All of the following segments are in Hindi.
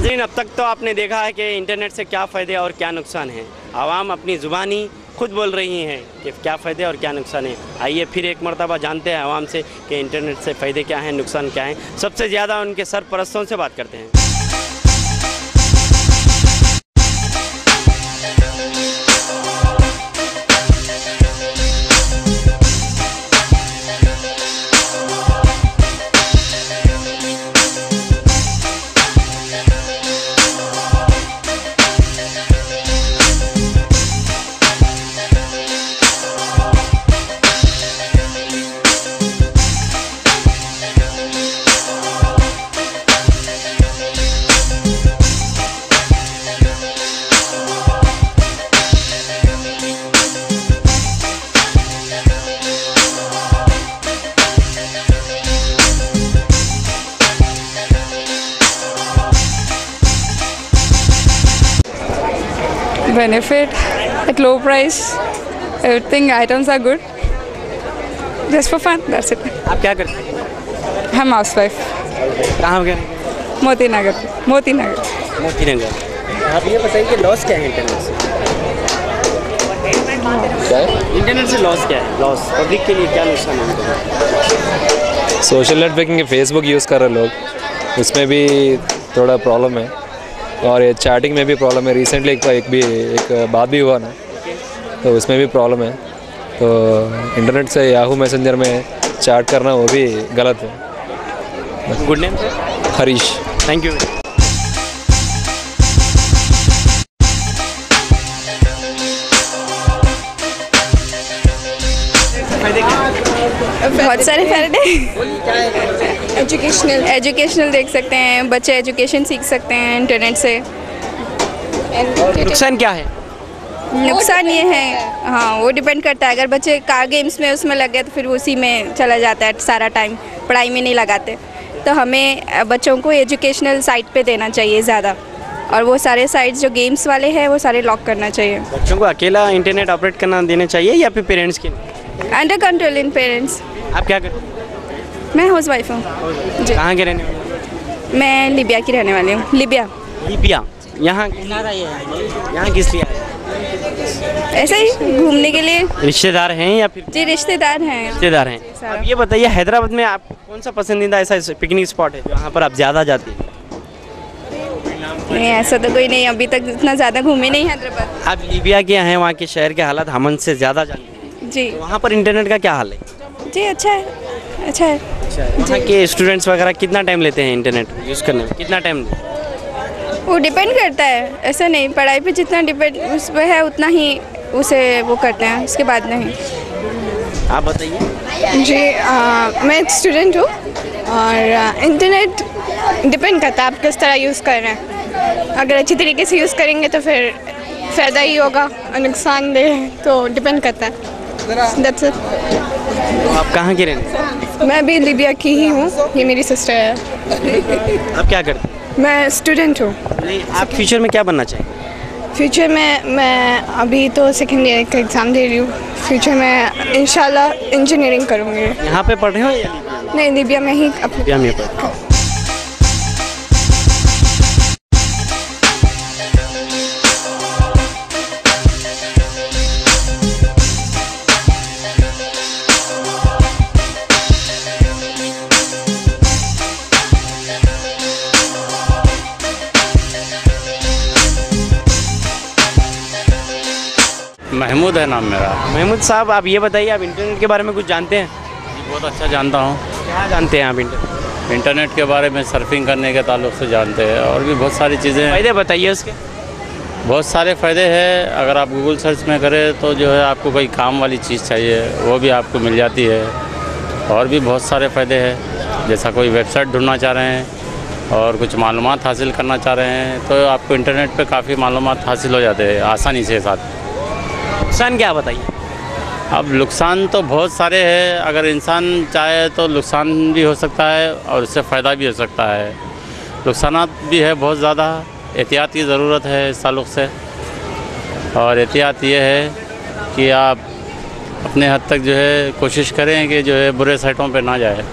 नाज़रीन, अब तक तो आपने देखा है कि इंटरनेट से क्या फ़ायदे और क्या नुकसान हैं। आवाम अपनी ज़ुबानी खुद बोल रही हैं कि क्या फ़ायदे और क्या नुकसान हैं। आइए फिर एक मरतबा जानते हैं आवाम से कि इंटरनेट से फ़ायदे क्या हैं, नुकसान क्या हैं। सबसे ज़्यादा उनके सरपरस्तों से बात करते हैं। Benefit at low price, everything items are good, just for fun, that's it. आप क्या करते हैं? हम हाउस वाइफ, कहाँ वगैरह? मोती नगर। मोती नगर। आप ये बताइए कि लॉस क्या है इंटरनेट से? क्या है? इंटरनेट से लॉस क्या है? लॉस पब्लिक के लिए क्या नुकसान है? सोशल नेटवर्किंग के फेसबुक यूज़ कर रहे लोग, उसमें भी थोड़ा प्रॉब्लम है और ये चैटिंग में भी प्रॉब्लम है। रिसेंटली एक बात भी हुआ ना, तो उसमें भी प्रॉब्लम है। तो इंटरनेट से याहू मैसेंजर में चैट करना वो भी गलत है। Good name sir? Harish. Thank you. बहुत सारे फायदे। एजुकेशनल देख सकते हैं, बच्चे एजुकेशन सीख सकते हैं इंटरनेट से। नुकसान क्या है? नुकसान ये है, हाँ वो डिपेंड करता है। अगर बच्चे कार गेम्स में उसमें लग गए तो फिर उसी में चला जाता है सारा टाइम, पढ़ाई में नहीं लगाते। तो हमें बच्चों को एजुकेशनल साइट पे देना चाहिए ज़्यादा, और वो सारे साइट्स जो गेम्स वाले हैं वो सारे लॉक करना चाहिए। बच्चों को अकेला इंटरनेट ऑपरेट करना देना चाहिए या फिर पेरेंट्स के? अंडर कंट्रोल इन पेरेंट्स। आप क्या करते हैं? मैं हाउस वाइफ हूँ जी। कहाँ के रहने वाले? मैं लिबिया की रहने वाली हूँ। लिबिया। यहाँ किस लिए आए? ऐसे ही घूमने के लिए। रिश्तेदार हैं या फिर? जी रिश्तेदार हैं। रिश्तेदार हैं। अब ये बताइए, हैदराबाद में आपको कौन सा पसंदीदा ऐसा पिकनिक स्पॉट है जहाँ पर आप ज़्यादा जाती हैं? नहीं ऐसा तो कोई नहीं, अभी तक इतना ज़्यादा घूमे नहीं हैदराबाद। आप लीबिया के हैं, वहाँ के शहर के हालात हमन से ज़्यादा जानते हैं जी। तो वहाँ पर इंटरनेट का क्या हाल है? जी अच्छा है, अच्छा है। वहाँ के स्टूडेंट्स वगैरह कितना टाइम लेते हैं इंटरनेट यूज़ करने में? कितना टाइम? वो डिपेंड करता है, ऐसा नहीं। पढ़ाई पे जितना डिपेंड उस पर है उतना ही उसे वो करते हैं, उसके बाद नहीं। आप बताइए। जी मैं एक स्टूडेंट हूँ और इंटरनेट डिपेंड करता है आप किस तरह यूज़ कर रहे हैं। अगर अच्छी तरीके से यूज़ करेंगे तो फिर फ़ायदा ही होगा, और नुकसानदेह तो डिपेंड करता है। That's it। तो आप कहाँ के रहने? मैं भी लिबिया की ही हूँ, ये मेरी सिस्टर है। आप क्या करते हैं? मैं स्टूडेंट हूँ। नहीं, आप फ्यूचर में क्या बनना चाहेंगे? फ्यूचर में मैं अभी तो सेकेंड ईयर का एग्ज़ाम दे रही हूँ। फ्यूचर में इंशाल्लाह इंजीनियरिंग करूँगी। यहाँ पे पढ़ रहे हो या लिबिया? नहीं, लिबिया में ही। लिबिया में पढ़ रहे हो। महमूद है नाम मेरा। महमूद साहब, आप ये बताइए, आप इंटरनेट के बारे में कुछ जानते हैं? बहुत अच्छा जानता हूँ। क्या जानते हैं आप इंटरनेट के बारे में? सर्फिंग करने के ताल्लुक से जानते हैं, और भी बहुत सारी चीज़ें। फ़ायदे बताइए उसके। बहुत सारे फ़ायदे हैं। अगर आप गूगल सर्च में करें तो जो है आपको कोई काम वाली चीज़ चाहिए वो भी आपको मिल जाती है। और भी बहुत सारे फ़ायदे हैं, जैसा कोई वेबसाइट ढूंढना चाह रहे हैं और कुछ मालूमात हासिल करना चाह रहे हैं तो आपको इंटरनेट पे काफ़ी मालूमात हासिल हो जाते हैं आसानी से साथ। नुकसान क्या बताइए? अब नुकसान तो बहुत सारे हैं। अगर इंसान चाहे तो नुकसान भी हो सकता है और उससे फ़ायदा भी हो सकता है। नुकसानात भी है बहुत ज़्यादा। एहतियात की ज़रूरत है इस ताल्लुक़ से, और एहतियात ये है कि आप अपने हद तक जो है कोशिश करें कि जो है बुरे साइटों पे ना जाए।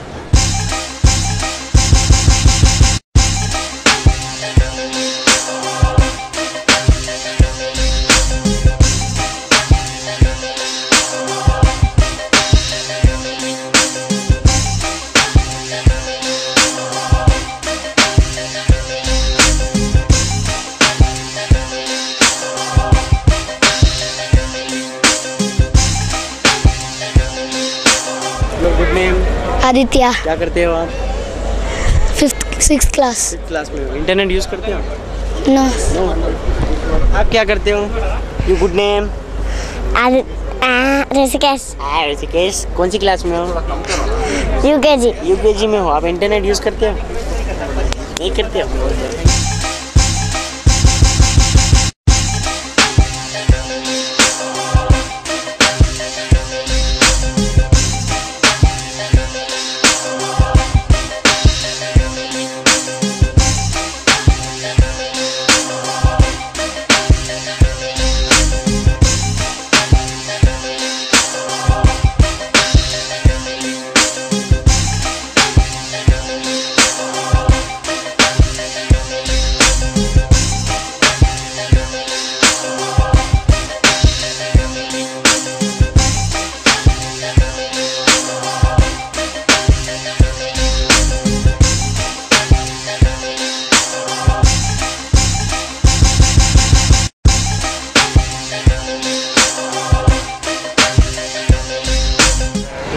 आदित्य क्या करते हो आप? 6th class. क्लास में हो। इंटरनेट यूज़ करते हो? नो। आप क्या करते हो? You good name? Rishikesh. Rishikesh. कौन सी क्लास में हो? यूकेजी। यूकेजी में हो। आप इंटरनेट यूज़ करते हो? नहीं करते हो?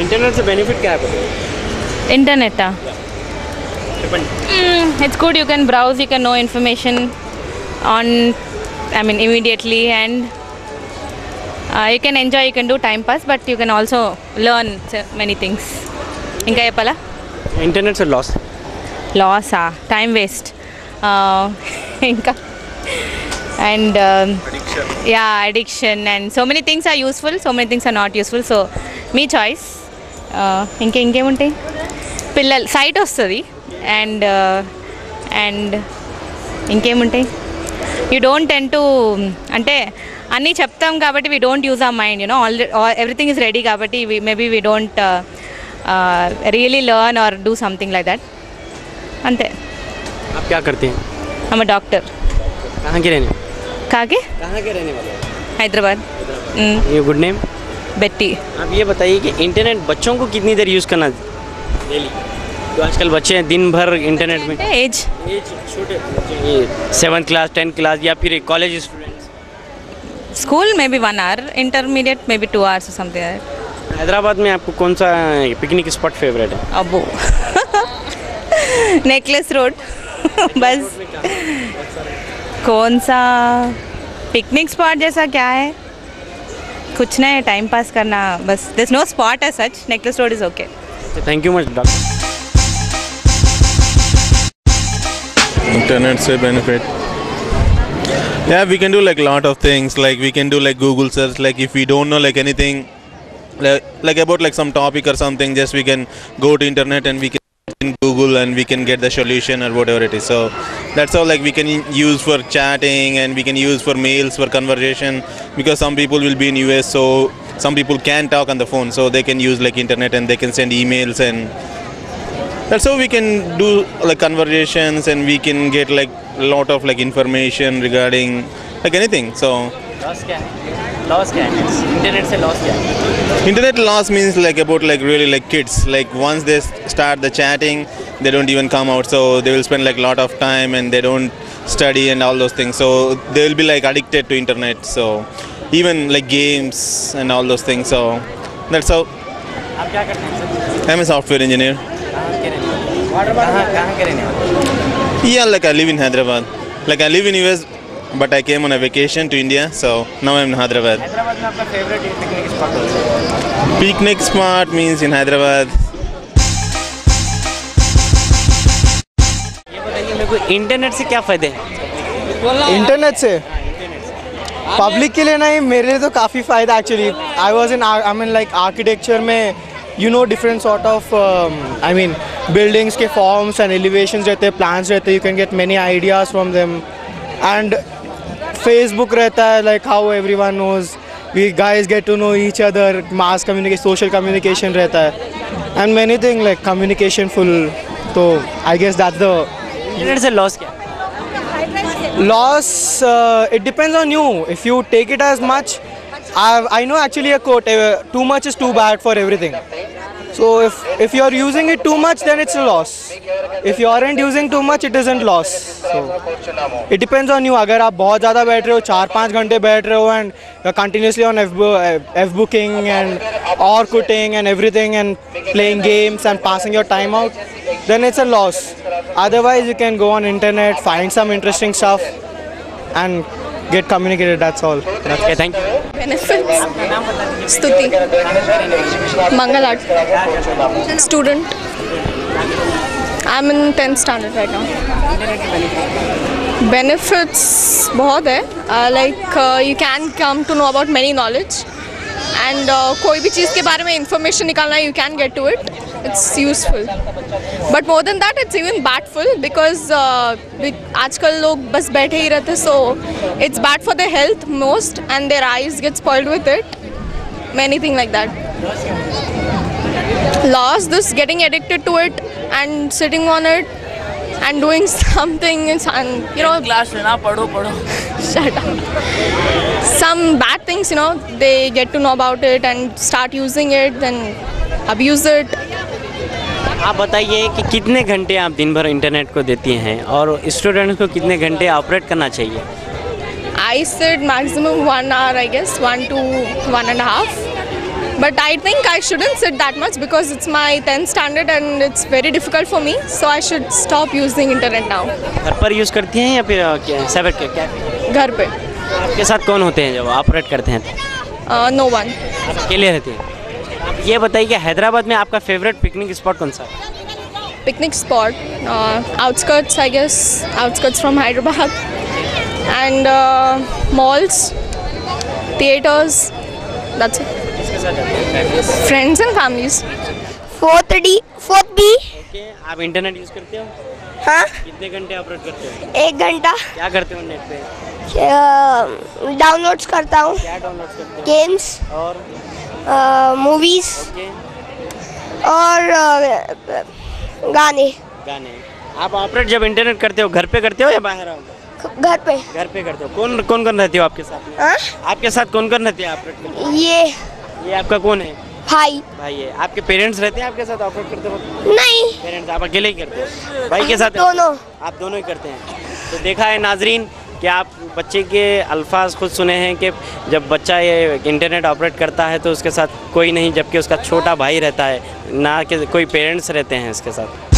इंटरनेट से बेनिफिट क्या है? Internet. It's good. You can browse. You can know information on, immediately, and you can enjoy. You can do time pass, but you can also learn many things. Inka cheppala? Internet से loss? Loss, time waste. Inka and addiction, and so many things are useful. So many things are not useful. So me choice. ఇంకేముంటాయి పిల్లలు సైట్ వస్తుంది అండ్ ఇంకేముంటాయి యూ డోంట్ టెన్ టు అంటే అన్నీ చెప్తాం కాబట్టి we don't use our mind already everything is ready కాబట్టి maybe we don't really learn or do something like that అంతే आप क्या करते हैं? हम डॉक्टर कहाँ के रहने? कहाँ के रहने वाले? हैदराबाद ये गुड नेम? बेट्टी। आप ये बताइए कि इंटरनेट बच्चों को कितनी देर यूज़ करना डेली? तो आजकल बच्चे हैं दिन भर इंटरनेट में। एज छोटे 7th क्लास 10th क्लास या फिर कॉलेज स्टूडेंट्स? स्कूल में भी 1 hour, इंटरमीडिएट में भी 2 hours or something like that. Hyderabad में आपको कौन सा पिकनिक स्पॉट फेवरेट है? अबो नेकलेस रोड बस कौन सा पिकनिक स्पॉट जैसा क्या है कुछ नहीं टाइम पास करना बस there is no spot as such Necklace Road is okay thank you much doctor internet से benefit yeah we can do like a lot of things like we can do like Google search like if we don't know like anything like about like some topic or something just we can go to internet and we can in Google and we can get the solution or whatever it is so that's how like we can use for chatting and we can use for mails for conversation because some people will be in US so some people can talk on the phone so they can use like internet and they can send emails and that's how we can do like conversations and we can get like a lot of like information regarding like anything so loss क्या है इंटरनेट से लॉस क्या है internet loss means like about like really like kids like once they start the chatting they don't even come out so they will spend like a lot of time and they don't study and all those things so they will be like addicted to internet so even like games and all those things so that's how आप क्या करते हैं sir I'm a software engineer कहाँ के रहने वाले yeah like I live in Hyderabad like I live in US but I came on a vacation to India so now I'm in Hyderabad Hyderabad में आपका फेवरेट पिकनिक स्पॉट कौन सा है picnic spot means in Hyderabad ये बताइए मेरे को इंटरनेट से क्या फ़ायदे हैं इंटरनेट से पब्लिक के लिए नहीं मेरे लिए तो काफ़ी फ़ायदा actually I was in I mean like architecture में you know different sort of I mean buildings के फॉर्म्स एंड एलिवेशंस रहते हैं प्लान्स रहते हैं you can get many ideas from them and Facebook रहता है like how everyone knows we guys get to know each other mass communication social communication रहता है and many thing like communication full तो I guess that's the internet से लॉस क्या loss it depends on you if you take it as much I know actually a quote too much is too bad for everything So if you are using it too much, then it's a loss. If you aren't using too much, it isn't loss. So it depends on you. अगर आप बहुत ज़्यादा बैठ रहे हो, 4-5 घंटे बैठ रहे हो and you're continuously on F-booking and Orkutting and everything and playing games and passing your time out, then it's a loss. Otherwise, you can go on internet, find some interesting stuff and get communicated. That's all. Okay, thank you. Benefits. Stuti. Mangal Art. Student. I'm in 10th standard right now. Benefits बहुत है. Like you can come to know about many knowledge. And कोई भी चीज़ के बारे में information निकालना, you can get to it. It's useful. But more than that, it's even badful because आजकल लोग बस बैठे ही रहते, so it's bad for their health most, and their eyes get spoiled with it. Many things like that. Loss, this getting addicted to it and sitting on it and doing something, and you know, class लेना, पढ़ो पढ़ो. shut up. Some bad things, you know, they get to know about it and start using it, then abuse it. आप बताइए कि कितने घंटे आप दिन भर इंटरनेट को देती हैं और स्टूडेंट्स को कितने घंटे ऑपरेट करना चाहिए? I said maximum 1 hour, I guess, 1 to 1.5. But I think I shouldn't sit that much because it's my 10th standard and it's very difficult for me. So I should stop using internet now. घर पर यूज़ करती हैं या फिर सेवर के क्या? घर पे. आपके साथ कौन होते हैं जब ऑपरेट करते हैं तो? No one. आप अकेले रहते हैं? आप ये बताइए कि हैदराबाद में आपका फेवरेट पिकनिक स्पॉट कौन सा है? Picnic spot, outskirts, I guess, outskirts from Hyderabad, and malls, theaters. That's it. Friends and families. 4th B. Okay, आप इंटरनेट यूज़ करते हो? हाँ. कितने घंटे ऑपरेट करते हो? 1 घंटा. क्या करते हो नेट पे? डाउनलोड्स करता हूँ. क्या डाउनलोड करते हो? गेम्स और मूवीज ओके, और गाने. आप ऑपरेट जब इंटरनेट करते हो घर पे करते हो या बाहर आओ? घर पे. घर पे करते हो. कौन रहते हो आपके साथ? हाँ? आपके साथ कौन रहते हैं ऑपरेट करते हो? ये आपका कौन है? भाई है. आपके पेरेंट्स रहते हैं आपके साथ ऑपरेट करते हो? नहीं. पेरेंट्स आप अकेले ही करते हो? भाई के साथ दोनों. आप दोनों ही करते हैं. तो देखा है नाजरीन कि आप बच्चे के अल्फाज खुद सुने हैं कि जब बच्चा ये इंटरनेट ऑपरेट करता है तो उसके साथ कोई नहीं, जबकि उसका छोटा भाई रहता है, ना कि कोई पेरेंट्स रहते हैं इसके साथ.